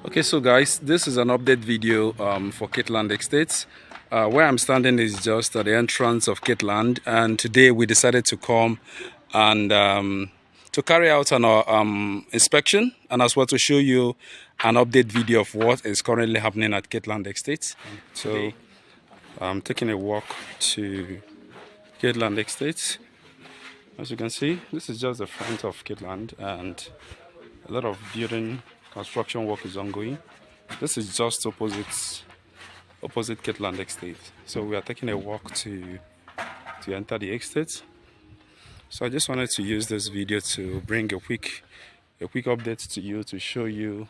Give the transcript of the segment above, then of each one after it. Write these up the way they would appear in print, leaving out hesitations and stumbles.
Okay, so guys, this is an update video for Katland Estates. Where I'm standing is just at the entrance of Katland, and today we decided to come and to carry out an inspection, and as well to show you an update video of what is currently happening at Katland Estates. So I'm taking a walk to Katland Estates. As you can see, this is just the front of Katland, and a lot of building construction work is ongoing. This is just opposite Katland Estate. So we are taking a walk to enter the estate. So I just wanted to use this video to bring a quick update to you, to show you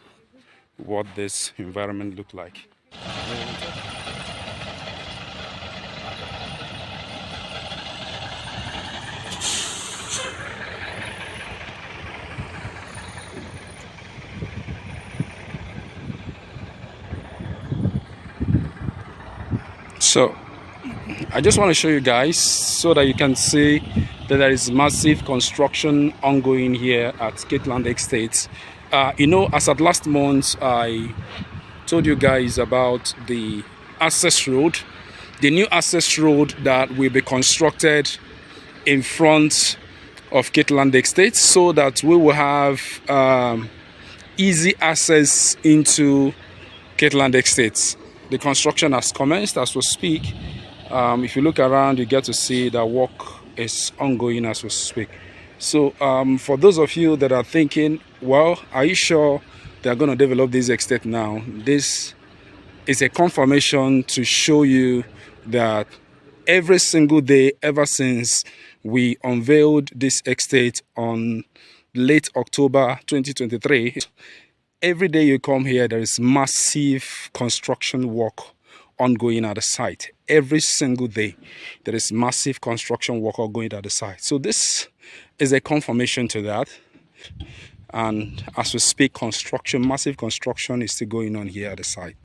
what this environment looked like. So I just want to show you guys so that you can see that there is massive construction ongoing here at Katland Estate. You know, as at last month, I told you guys about the access road, the new access road that will be constructed in front of Katland Estate, so that we will have easy access into Katland Estate. The construction has commenced as we speak. If you look around, you get to see that work is ongoing as we speak. So for those of you that are thinking, well, are you sure they're going to develop this estate now? This is a confirmation to show you that every single day ever since we unveiled this estate on late October 2023, every day you come here, there is massive construction work ongoing at the site. Every single day, there is massive construction work ongoing at the site. So this is a confirmation to that. And as we speak, massive construction is still going on here at the site.